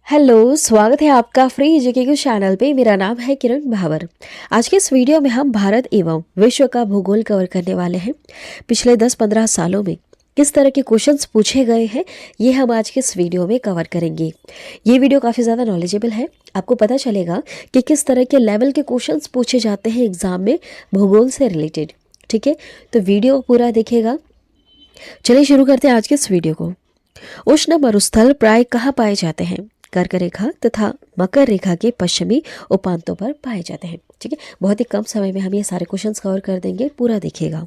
Hello, स्वागत है आपका फ्री जीके के चैनल पे। मेरा नाम है किरण भावर। आज के इस वीडियो में हम भारत एवं विश्व का भूगोल कवर करने वाले हैं। पिछले 10-15 सालों में किस तरह के क्वेश्चंस पूछे गए हैं, ये हम आज के इस वीडियो में कवर करेंगे। ये वीडियो काफ़ी ज़्यादा नॉलेजेबल है। आपको पता चलेगा कि किस तरह के लेवल के क्वेश्चंस पूछे जाते हैं एग्जाम में भूगोल से रिलेटेड। ठीक है, तो वीडियो पूरा देखिएगा। चलिए शुरू करते हैं आज के इस वीडियो को। उष्ण मरुस्थल प्राय कहाँ पाए जाते हैं? कर्क रेखा तथा मकर रेखा के पश्चिमी उपांतों पर पाए जाते हैं। ठीक है, बहुत ही कम समय में हम ये सारे क्वेश्चंस कवर कर देंगे, पूरा देखिएगा।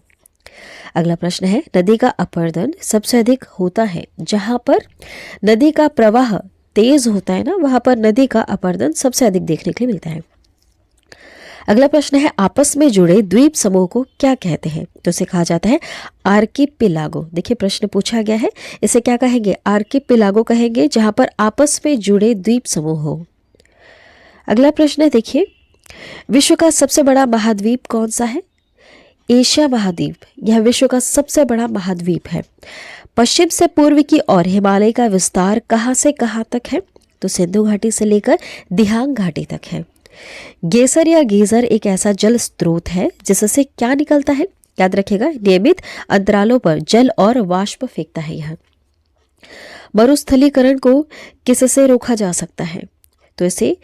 अगला प्रश्न है, नदी का अपरदन सबसे अधिक होता है जहां पर नदी का प्रवाह तेज होता है ना, वहां पर नदी का अपरदन सबसे अधिक देखने के लिए मिलता है। अगला प्रश्न है, आपस में जुड़े द्वीप समूह को क्या कहते हैं? तो इसे कहा जाता है आर्किपिलागो। देखिए प्रश्न पूछा गया है, इसे क्या कहेंगे? आर्किपिलागो कहेंगे, जहां पर आपस में जुड़े द्वीप समूह हो। अगला प्रश्न है, देखिए विश्व का सबसे बड़ा महाद्वीप कौन सा है? एशिया महाद्वीप। यह विश्व का सबसे बड़ा महाद्वीप है। पश्चिम से पूर्व की ओर हिमालय का विस्तार कहां से कहां तक है? तो सिंधु घाटी से लेकर दिहांग घाटी तक है। गेसर या गीजर एक ऐसा जल स्रोत है जिससे क्या निकलता है? याद रखिएगा, नियमित अंतरालों पर जल और वाष्प फेंकता है यह। मरुस्थलीकरण को किससे रोका जा सकता है? तो इसे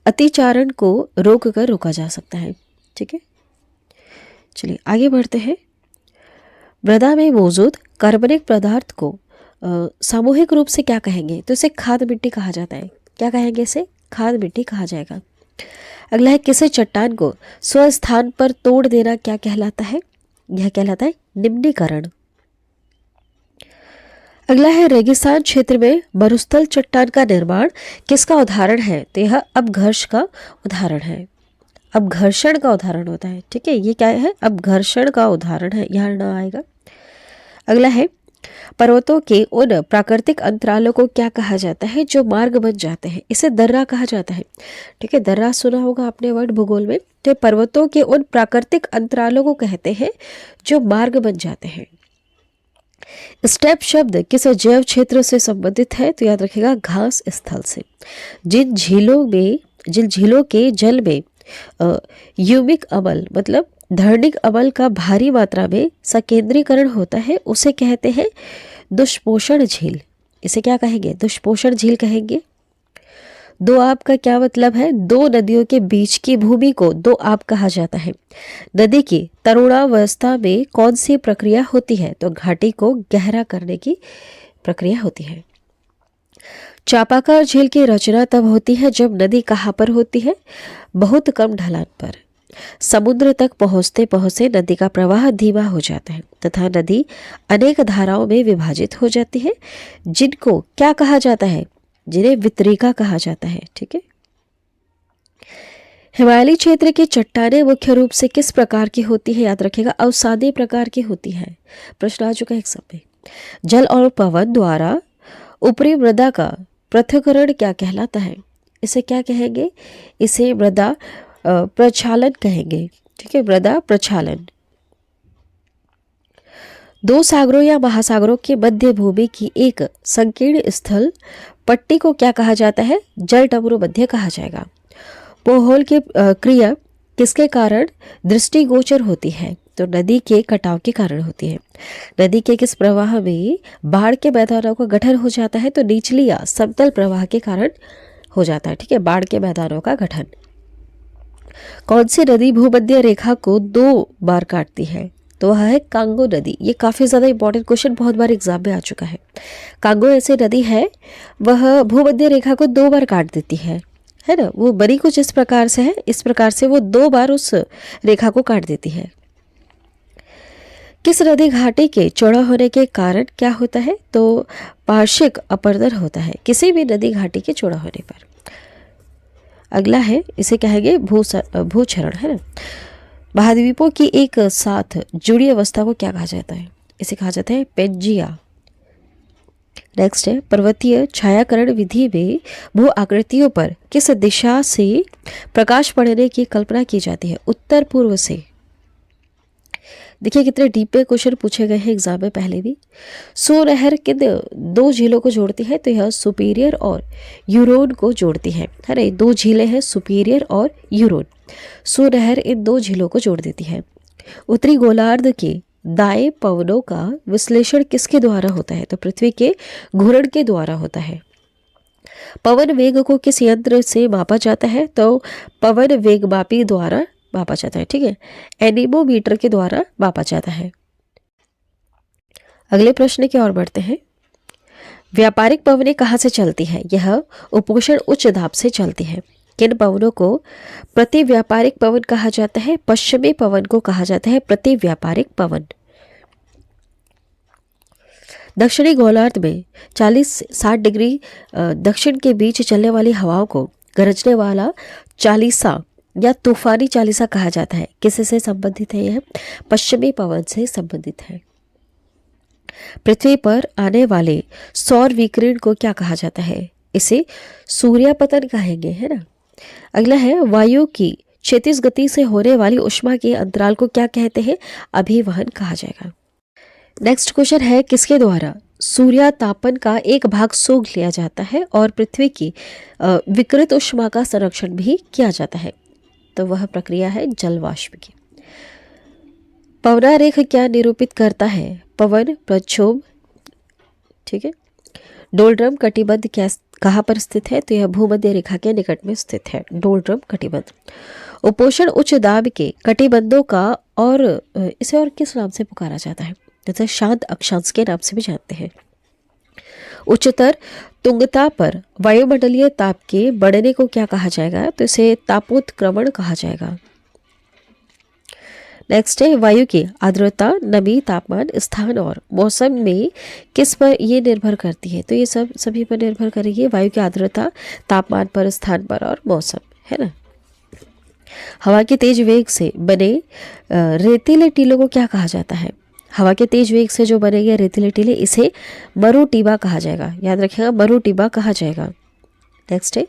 अतिचारण को रोक कर रोका जा सकता है। ठीक है, चलिए आगे बढ़ते हैं। मृदा में मौजूद कार्बनिक पदार्थ को सामूहिक रूप से क्या कहेंगे? तो इसे खाद मिट्टी कहा जाता है। क्या कहेंगे? इसे खाद मिट्टी कहा जाएगा। अगला है, किसी चट्टान को स्वस्थान पर तोड़ देना क्या कहलाता है? यह कहलाता है निम्नीकरण। अगला है, रेगिस्तान क्षेत्र में मरुस्थल चट्टान का निर्माण किसका उदाहरण है? तो यह अपघर्ष का उदाहरण है। अपघर्षण का उदाहरण होता है। ठीक है, ये क्या है? अपघर्षण का उदाहरण है, यहाँ ना आएगा। अगला है, पर्वतों के उन प्राकृतिक अंतरालों को क्या कहा जाता है जो मार्ग बन जाते हैं? इसे दर्रा कहा जाता है। ठीक है, दर्रा सुना होगा आपने वर्ड भूगोल में। तो पर्वतों के उन प्राकृतिक अंतरालों को कहते हैं जो मार्ग बन जाते हैं। स्टेप शब्द किस जैव क्षेत्र से संबंधित है? तो याद रखिएगा, घास स्थल से। जिन झीलों के जल में यूमिक अम्ल मतलब धर्णिक अम्ल का भारी मात्रा में संकेंद्रीकरण होता है, उसे कहते हैं दुष्पोषण झील। इसे क्या कहेंगे? दुष्पोषण झील कहेंगे। दो आब का क्या मतलब है? दो नदियों के बीच की भूमि को दो आब कहा जाता है। नदी की तरुणावस्था में कौन सी प्रक्रिया होती है? तो घाटी को गहरा करने की प्रक्रिया होती है। चापाकार झील की रचना तब होती है जब नदी कहाँ पर होती है? बहुत कम ढलान पर। समुद्र तक पहुंचते पहुंचते नदी का प्रवाह धीमा हो जाता है तथा नदी अनेक धाराओं में विभाजित हो जाती है, जिनको क्या कहा जाता है? जिन्हें वितरिका कहा जाता है। ठीक है, हिमालयी क्षेत्र की चट्टानें मुख्य रूप से किस प्रकार की होती है? याद रखिएगा, अवसादी प्रकार की होती है। प्रश्न आ चुका है एक समय। जल और पवन द्वारा ऊपरी मृदा का पृथक्करण क्या कहलाता है? इसे क्या कहेंगे? इसे मृदा प्रक्षालन कहेंगे। ठीक है, मृदा प्रक्षालन। दो सागरों या महासागरों के मध्य भूमि की एक संकीर्ण स्थल पट्टी को क्या कहा जाता है? जल डमरू मध्य कहा जाएगा। पोहोल की क्रिया किसके कारण दृष्टिगोचर होती है? तो नदी के कटाव के कारण होती है। नदी के किस प्रवाह में बाढ़ के मैदानों का गठन हो जाता है? तो निचली या समतल प्रवाह के कारण हो जाता है। ठीक है, बाढ़ के मैदानों का गठन। कौन सी नदी भूमध्य रेखा को 2 बार काटती है? तो वह है कांगो नदी। ये काफ़ी ज़्यादा इंपॉर्टेंट क्वेश्चन बहुत बार एग्जाम में आ चुका है। कांगो ऐसी नदी है, वह भूमध्य रेखा को 2 बार काट देती है ना। वो बनी कुछ इस प्रकार से है, इस प्रकार से वो 2 बार उस रेखा को काट देती है। किस नदी घाटी के चौड़ा होने के कारण क्या होता है? तो पार्श्विक अपरदन होता है किसी भी नदी घाटी के चौड़ा होने पर। अगला है, इसे कहेंगे भूक्षरण, है ना। महाद्वीपों की एक साथ जुड़ी अवस्था को क्या कहा जाता है? इसे कहा जाता है पेंजिया। नेक्स्ट है, पर्वतीय छायाकरण विधि में भू आकृतियों पर किस दिशा से प्रकाश पड़ने की कल्पना की जाती है? उत्तर पूर्व से। देखिए कितने डीप में क्वेश्चन पूछे गए हैं एग्जाम में पहले भी। सो नहर किन दो झीलों को जोड़ती है? तो यह सुपीरियर और यूरोन को जोड़ती है। अरे दो झीलें हैं, सुपीरियर और यूरोन। सो नहर इन दो झीलों को जोड़ देती है। उत्तरी गोलार्ध के दाएं पवनों का विश्लेषण किसके द्वारा होता है? तो पृथ्वी के घूर्ण के द्वारा होता है। पवन वेग को किस यंत्र से मापा जाता है? तो पवन वेग मापी द्वारा मापा जाता है। ठीक है, एनीमोमीटर के द्वारा मापा जाता है। अगले प्रश्न की ओर बढ़ते हैं। व्यापारिक पवनें कहाँ से चलती है? यह उपोषण उच्च दाब से चलती है। किन पवनों को प्रति व्यापारिक पवन कहा जाता है? पश्चिमी पवन को कहा जाता है प्रति व्यापारिक पवन। दक्षिणी गोलार्ध में 40 से 60 डिग्री दक्षिण के बीच चलने वाली हवाओं को गरजने वाला चालीसा या तूफानी चालीसा कहा जाता है। किससे संबंधित है? यह पश्चिमी पवन से संबंधित है। पृथ्वी पर आने वाले सौर विकिरण को क्या कहा जाता है? इसे सूर्यापतन कहेंगे, है ना। अगला है, वायु की क्षैतिज गति से होने वाली ऊष्मा के अंतराल को क्या कहते हैं? अभिवहन कहा जाएगा। नेक्स्ट क्वेश्चन है, किसके द्वारा सूर्यातापन का एक भाग सोख लिया जाता है और पृथ्वी की विकृत ऊष्मा का संरक्षण भी किया जाता है? तो वह प्रक्रिया है जलवाष्प की। पवनारेख क्या निरूपित करता है? पवन प्रक्षोभ। ठीक है, डोलड्रम कटिबंध क्या कहाँ पर स्थित है? तो यह भूमध्य रेखा के निकट में स्थित है, डोलड्रम कटिबंध। उपोषण उच्च दाब के कटिबंधों का और इसे और किस नाम से पुकारा जाता है? जैसे शांत अक्षांश के नाम से भी जानते हैं। उच्चतर तुंगता पर वायुमंडलीय ताप के बढ़ने को क्या कहा जाएगा? तो इसे तापोत्क्रमण कहा जाएगा। नेक्स्ट है, वायु की आर्द्रता, नमी, तापमान, स्थान और मौसम में किस पर ये निर्भर करती है? तो ये सभी पर निर्भर करेगी। वायु की आर्द्रता, तापमान पर, स्थान पर और मौसम, है ना। हवा के तेज वेग से बने रेतीले टीलों को क्या कहा जाता है? हवा के तेज वेग से जो बनेंगे रेतीले टीले, इसे मरुटिबा कहा जाएगा। याद रखिएगा, मरुटिबा कहा जाएगा। नेक्स्ट है,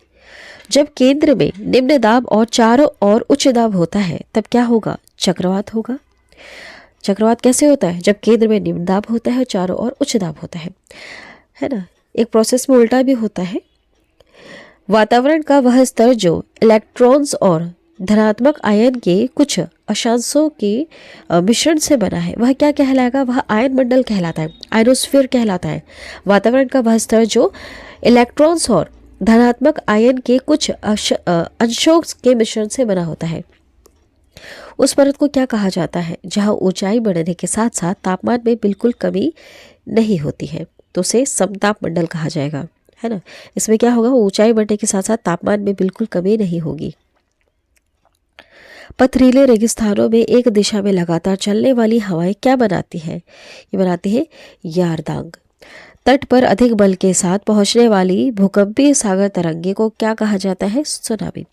जब केंद्र में निम्न दाब और चारों ओर उच्च दाब होता है तब क्या होगा? चक्रवात होगा। चक्रवात कैसे होता है? जब केंद्र में निम्न दाब होता है और चारों ओर उच्च दाब होता है ना। एक प्रोसेस में उल्टा भी होता है। वातावरण का वह स्तर जो इलेक्ट्रॉन्स और धनात्मक आयन के कुछ अशांशों के मिश्रण से बना है, वह क्या कहलाएगा? वह आयन मंडल कहलाता है, आयनोस्फीयर कहलाता है। वातावरण का वह स्तर जो इलेक्ट्रॉन्स और धनात्मक आयन के कुछ अंशों के मिश्रण से बना होता है। उस परत को क्या कहा जाता है? जहां ऊंचाई बढ़ने के साथ साथ तापमान में बिल्कुल कमी नहीं होती है, तो उसे समताप मंडल कहा जाएगा, है ना। इसमें क्या होगा? ऊंचाई बढ़ने के साथ साथ तापमान में बिल्कुल कमी नहीं होगी। पथरीले रेगिस्तानों में एक दिशा में लगातार चलने वाली हवाएं क्या बनाती है? ये बनाती है यारदांग। तट पर अधिक बल के साथ पहुंचने वाली भूकंपीय सागर तरंगे को क्या कहा जाता है? सुनामी।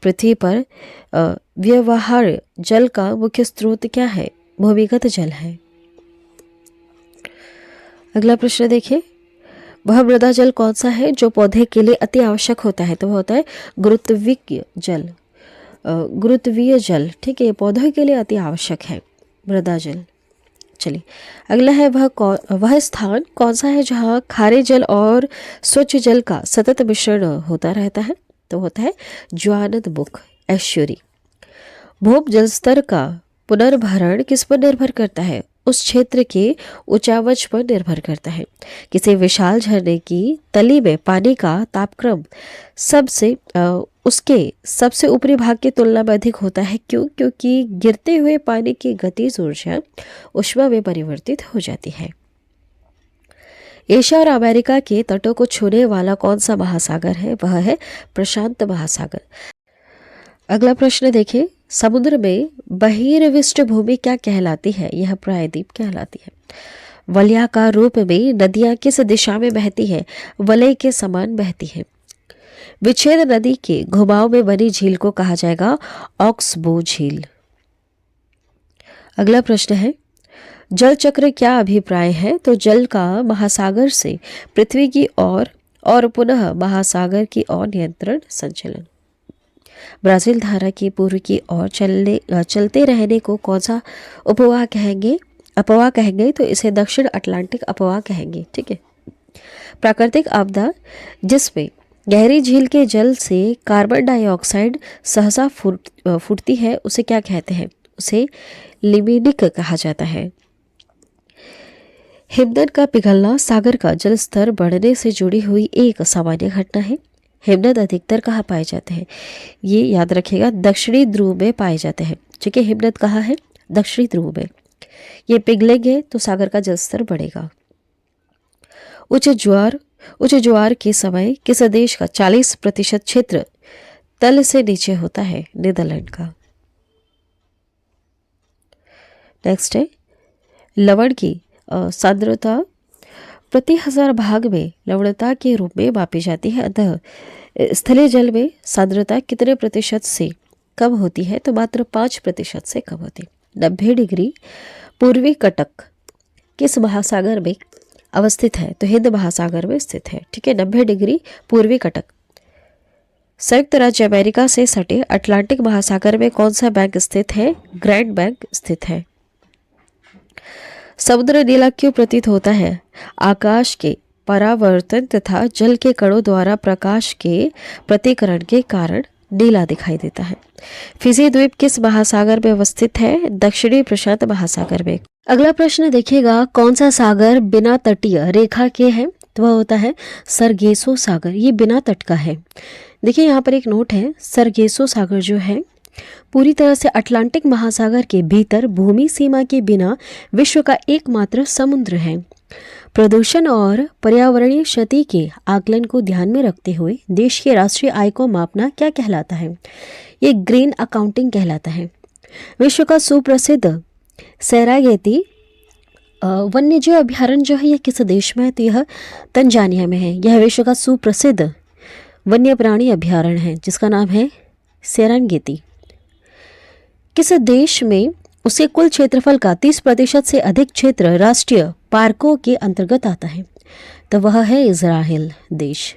पृथ्वी पर व्यवहार जल का मुख्य स्रोत क्या है? भूमिगत जल है। अगला प्रश्न देखिए, वह मृदा जल कौन सा है जो पौधे के लिए अति आवश्यक होता है? तो वह होता है गुरुत्वीय जल। गुरुत्वीय जल, ठीक है, पौधों के लिए अति आवश्यक है मृदा जल। चलिए अगला है, वह स्थान कौन सा है जहाँ खारे जल और स्वच्छ जल का सतत मिश्रण होता रहता है? तो होता है ज्वानदमुख एस्चुरी। भूप जल स्तर का पुनर्भरण किस पर निर्भर करता है? उस क्षेत्र के ऊंचावच पर निर्भर करता है। किसी विशाल झरने की तली में पानी का तापक्रम उसके सबसे ऊपरी भाग की तुलना में अधिक होता है। क्यों? क्योंकि गिरते हुए पानी की गतिज ऊर्जा ऊष्मा में परिवर्तित हो जाती है। एशिया और अमेरिका के तटों को छूने वाला कौन सा महासागर है? वह है प्रशांत महासागर। अगला प्रश्न देखिए, समुद्र में बहिर्विष्ट भूमि क्या कहलाती है? यह प्रायद्वीप कहलाती है। वलयाकार रूप में नदियां किस दिशा में बहती है? वलय के समान बहती है। विच्छेद नदी के घुमाव में बनी झील को कहा जाएगा ऑक्सबो झील। अगला प्रश्न है, जल चक्र क्या अभिप्राय है? तो जल का महासागर से पृथ्वी की ओर और पुनः महासागर की ओर नियंत्रण संचलन। ब्राज़ील धारा की पूर्व की ओर चलते रहने को कौन सा अपवाह कहेंगे तो इसे दक्षिण अटलांटिक अपवाह कहेंगे। ठीक है। प्राकृतिक आपदा जिसमें गहरी झील के जल से कार्बन डाइऑक्साइड सहसा फूटती है उसे क्या कहते हैं? उसे लिमिनिक कहा जाता है। हिमनद का पिघलना सागर का जल स्तर बढ़ने से जुड़ी हुई एक सामान्य घटना है। हिमनद अधिकतर कहाँ पाए जाते हैं? ये याद रखिएगा, दक्षिणी ध्रुव में पाए जाते हैं। ठीक है, हिमनद कहाँ है? दक्षिणी ध्रुव में। ये पिघलेंगे तो सागर का जल स्तर बढ़ेगा। उच्च ज्वार के समय किस देश का 40% क्षेत्र तल से नीचे होता है? नीदरलैंड का। नेक्स्ट है, लवण की सांद्रता प्रति 1000 भाग में लवणता के रूप में मापी जाती है। अतः स्थलीय जल में सांद्रता कितने प्रतिशत से कम होती है? तो मात्र 5% से कम होती है। 90 डिग्री पूर्वी कटक किस महासागर में अवस्थित है? तो हिंद महासागर में स्थित है। ठीक है, 90 डिग्री पूर्वी कटक। संयुक्त राज्य अमेरिका से सटे अटलांटिक महासागर में कौन सा बैंक स्थित है? ग्रैंड बैंक स्थित है। समुद्र नीला क्यों प्रतीत होता है? आकाश के परावर्तन तथा जल के कणों द्वारा प्रकाश के प्रतिकरण के कारण नीला दिखाई देता है। फिजी द्वीप किस महासागर में अवस्थित है? दक्षिणी प्रशांत महासागर में। अगला प्रश्न देखिएगा, कौन सा सागर बिना तटीय रेखा के है? तो वह होता है सरगेसो सागर। ये बिना तट का है। देखिए यहाँ पर एक नोट है, सरगेसो सागर जो है पूरी तरह से अटलांटिक महासागर के भीतर भूमि सीमा के बिना विश्व का एकमात्र समुद्र है। प्रदूषण और पर्यावरणीय क्षति के आकलन को ध्यान में रखते हुए देश की राष्ट्रीय आय को मापना क्या कहलाता है? ये ग्रीन अकाउंटिंग कहलाता है। विश्व का सुप्रसिद्ध सेरागेती वन्यजीव अभ्यारण्य जो है यह किस देश में है? तो यह तंजानिया में है। यह विश्व का सुप्रसिद्ध वन्य प्राणी अभ्यारण्य है जिसका नाम है सेरेंगेती। किस देश में उसके कुल क्षेत्रफल का 30% से अधिक क्षेत्र राष्ट्रीय पार्कों के अंतर्गत आता है? तो वह है इज़राइल देश।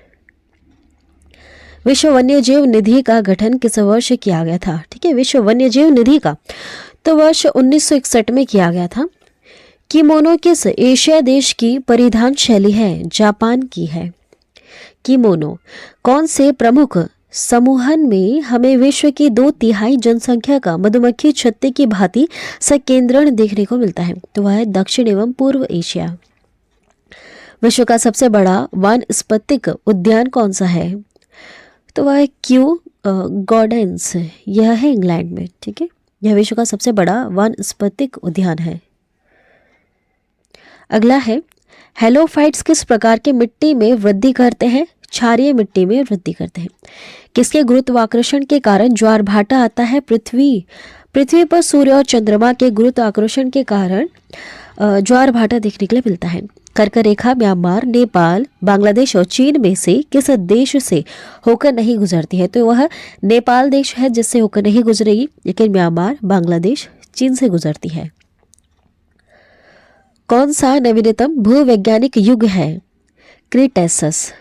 विश्व वन्यजीव निधि का गठन किस वर्ष किया गया था? ठीक है, विश्व वन्यजीव निधि का तो वर्ष 1961 में किया गया था। किमोनो किस एशिया देश की परिधान शैली है? जापान की है। किमोनो कौन से प्रमुख समूहन में हमें विश्व की 2/3 जनसंख्या का मधुमक्खी छत्ते की भांति संकेंद्रण देखने को मिलता है? तो वह है दक्षिण एवं पूर्व एशिया। विश्व का सबसे बड़ा वानस्पतिक उद्यान कौन सा है? तो वह है क्यू गार्डन्स। यह है इंग्लैंड में। ठीक है, यह विश्व का सबसे बड़ा वानस्पतिक उद्यान है। अगला है, हेलोफाइट्स किस प्रकार के मिट्टी में वृद्धि करते हैं? क्षारीय मिट्टी में वृद्धि करते हैं। किसके गुरुत्वाकर्षण के कारण ज्वार भाटा आता है? पृथ्वी पर सूर्य और चंद्रमा के गुरुत्वाकर्षण के कारण ज्वार भाटा देखने के लिए मिलता है। कर्क रेखा म्यांमार, नेपाल, बांग्लादेश और चीन में से किस देश से होकर नहीं गुजरती है? तो वह नेपाल देश है जिससे होकर नहीं गुजरेगी, लेकिन म्यांमार, बांग्लादेश, चीन से गुजरती है। कौन सा नवीनतम भूवैज्ञानिक युग है? क्रीटेसस।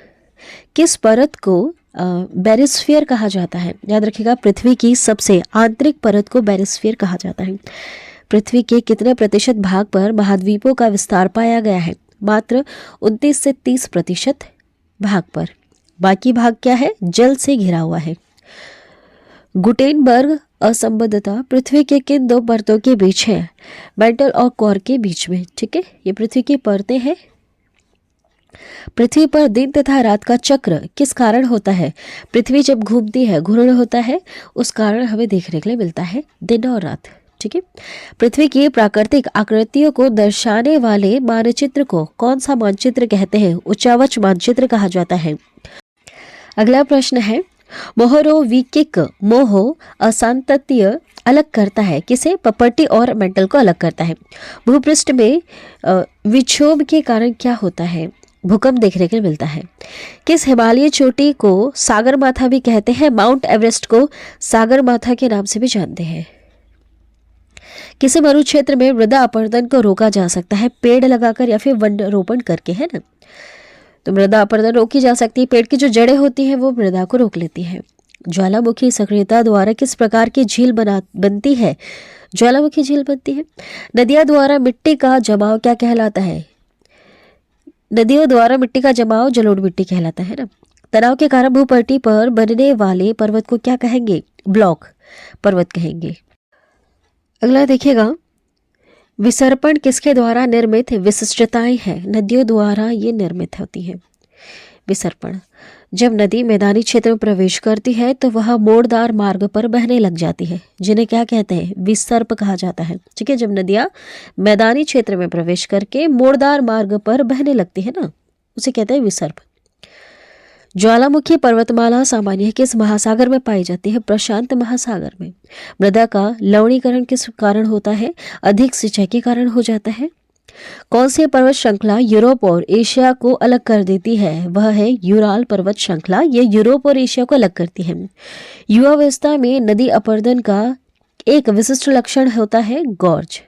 किस परत को बैरिस्फीयर कहा जाता है? याद रखिएगा, पृथ्वी की सबसे आंतरिक परत को बैरिस्फीयर कहा जाता है। पृथ्वी के कितने प्रतिशत भाग पर महाद्वीपों का विस्तार पाया गया है? मात्र 29 से 30% भाग पर। बाकी भाग क्या है? जल से घिरा हुआ है। गुटेनबर्ग असंबद्धता पृथ्वी के किन 2 परतों के बीच है? मेंटल और कोर के बीच में। ठीक है, ये पृथ्वी की परतें हैं। पृथ्वी पर दिन तथा रात का चक्र किस कारण होता है? पृथ्वी जब घूमती है, घूर्ण होता है, उस कारण हमें देखने के लिए मिलता है दिन और रात। ठीक है, पृथ्वी की प्राकृतिक आकृतियों को दर्शाने वाले मानचित्र को कौन सा मानचित्र कहते हैं? उच्चावच मानचित्र कहा जाता है। अगला प्रश्न है, मोहरोविकिक मोह असांतत्य अलग करता है किसे? पपर्टी और मेंटल को अलग करता है। भूपृष्ठ में विक्षोभ के कारण क्या होता है? भूकंप देखने को मिलता है। किस हिमालय चोटी को सागरमाथा भी कहते हैं? माउंट एवरेस्ट को सागरमाथा के नाम से भी जानते हैं। किसी मरु क्षेत्र में मृदा अपरदन को रोका जा सकता है? पेड़ लगाकर या फिर वृक्षारोपण करके, है ना। तो मृदा अपरदन रोकी जा सकती है। पेड़ की जो जड़ें होती हैं वो मृदा को रोक लेती हैं। ज्वालामुखी सक्रियता द्वारा किस प्रकार की झील बनती है? ज्वालामुखी झील बनती है। नदियों द्वारा मिट्टी का जमाव क्या कहलाता है? नदियों द्वारा मिट्टी का जमाव जलोढ़ मिट्टी कहलाता है ना। तनाव के कारण भूपट्टी पर बनने वाले पर्वत को क्या कहेंगे? ब्लॉक पर्वत कहेंगे। अगला देखिएगा, विसर्पण किसके द्वारा निर्मित विशिष्टताएं हैं? नदियों द्वारा ये निर्मित होती है विसर्पण। जब नदी मैदानी क्षेत्र में प्रवेश करती है तो वह मोड़दार मार्ग पर बहने लग जाती है, जिन्हें क्या कहते हैं? विसर्प कहा जाता है। ठीक है, जब नदियां मैदानी क्षेत्र में प्रवेश करके मोड़दार मार्ग पर बहने लगती है ना, उसे कहते हैं विसर्प। ज्वालामुखी पर्वतमाला सामान्य किस महासागर में पाई जाती है? प्रशांत महासागर में। मृदा का लवणीकरण किस कारण होता है? अधिक सिंचाई के कारण हो जाता है। कौन सी पर्वत श्रृंखला यूरोप और एशिया को अलग कर देती है? वह है यूराल पर्वत श्रृंखला। ये यूरोप और एशिया को अलग करती है। युवावस्था में नदी अपरदन का एक विशिष्ट लक्षण होता है गॉर्ज।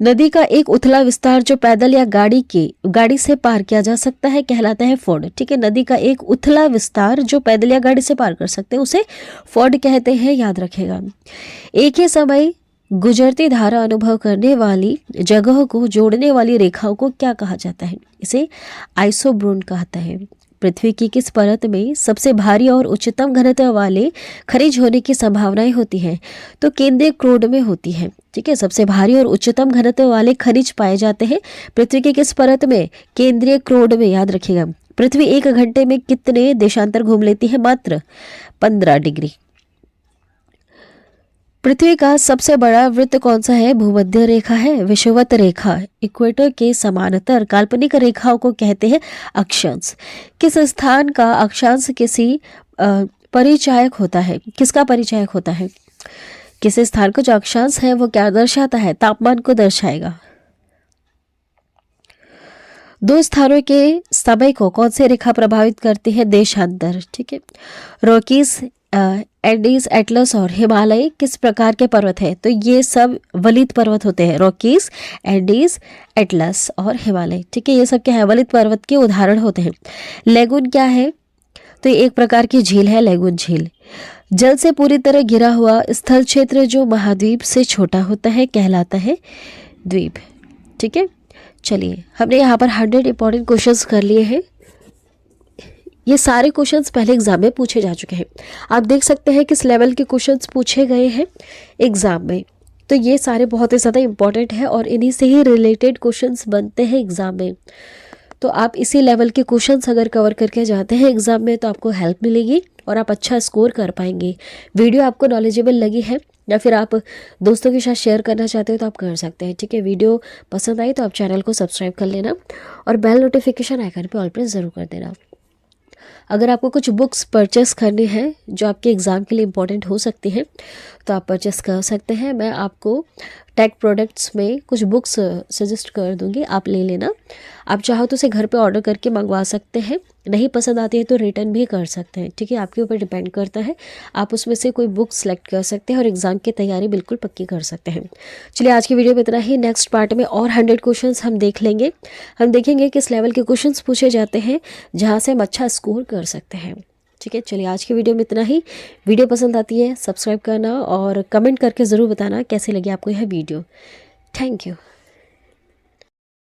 नदी का एक उथला विस्तार जो पैदल या गाड़ी से पार किया जा सकता है कहलाता है फोर्ड। ठीक है, नदी का एक उथला विस्तार जो पैदल या गाड़ी से पार कर सकते हैं उसे फोर्ड कहते हैं, याद रखेगा। एक ही समय गुजरती धारा अनुभव करने वाली जगहों को जोड़ने वाली रेखाओं को क्या कहा जाता है? इसे आइसोब्रोन कहता है। पृथ्वी की किस परत में सबसे भारी और उच्चतम घनत्व वाले खनिज होने की संभावनाएं होती हैं? तो केंद्रीय क्रोड में होती है। ठीक है, सबसे भारी और उच्चतम घनत्व वाले खनिज पाए जाते हैं पृथ्वी की किस परत में? केंद्रीय क्रोड में, याद रखिएगा। पृथ्वी 1 घंटे में कितने देशांतर घूम लेती है? मात्र 15 डिग्री। पृथ्वी का सबसे बड़ा वृत्त कौन सा है? भूमध्य रेखा है। विषुवत रेखा इक्वेटर के समानांतर काल्पनिक रेखाओं को कहते हैं अक्षांश। किस स्थान का अक्षांश किसी परिचायक होता है? किसका परिचायक होता है? किसी स्थान का जो अक्षांश है वो क्या दर्शाता है? तापमान को दर्शाएगा। दो स्थानों के समय को कौन सी रेखा प्रभावित करती है? देशांतर। ठीक है, रॉकीज, एंडीज, एटलस और हिमालय किस प्रकार के पर्वत है? तो ये सब वलित पर्वत होते हैं। रॉकीज, एंडीज, एटलस और हिमालय। ठीक है, ये सब क्या है? वलित पर्वत के उदाहरण होते हैं। लेगून क्या है? तो ये एक प्रकार की झील है, लेगून झील। जल से पूरी तरह घिरा हुआ स्थल क्षेत्र जो महाद्वीप से छोटा होता है कहलाता है द्वीप। ठीक है, चलिए हमने यहाँ पर 100 इंपॉर्टेंट क्वेश्चंस कर लिए हैं। ये सारे क्वेश्चंस पहले एग्जाम में पूछे जा चुके हैं। आप देख सकते हैं किस लेवल के क्वेश्चंस पूछे गए हैं एग्जाम में। तो ये सारे बहुत ही ज़्यादा इंपॉर्टेंट है और इन्हीं से ही रिलेटेड क्वेश्चंस बनते हैं एग्जाम में। तो आप इसी लेवल के क्वेश्चंस अगर कवर करके जाते हैं एग्जाम में तो आपको हेल्प मिलेगी और आप अच्छा स्कोर कर पाएंगे। वीडियो आपको नॉलेजेबल लगी है या फिर आप दोस्तों के साथ शेयर करना चाहते हो तो आप कर सकते हैं। ठीक है, वीडियो पसंद आई तो आप चैनल को सब्सक्राइब कर लेना और बेल नोटिफिकेशन आइकन पे ऑल प्रेस ज़रूर कर देना। अगर आपको कुछ बुक्स परचेस करनी है जो आपके एग्ज़ाम के लिए इम्पोर्टेंट हो सकती हैं तो आप परचेस कर सकते हैं। मैं आपको टेक प्रोडक्ट्स में कुछ बुक्स सजेस्ट कर दूंगी, आप ले लेना। आप चाहो तो उसे घर पे ऑर्डर करके मंगवा सकते हैं, नहीं पसंद आती है तो रिटर्न भी कर सकते हैं। ठीक है, आपके ऊपर डिपेंड करता है। आप उसमें से कोई बुक सेलेक्ट कर सकते हैं और एग्ज़ाम की तैयारी बिल्कुल पक्की कर सकते हैं। चलिए आज की वीडियो में इतना ही। नेक्स्ट पार्ट में और 100 क्वेश्चंस हम देख लेंगे। हम देखेंगे किस लेवल के क्वेश्चंस पूछे जाते हैं जहाँ से हम अच्छा स्कोर कर सकते हैं। ठीक है, चलिए आज की वीडियो में इतना ही। वीडियो पसंद आती है सब्सक्राइब करना और कमेंट करके ज़रूर बताना कैसी लगी आपको यह वीडियो। Thank you.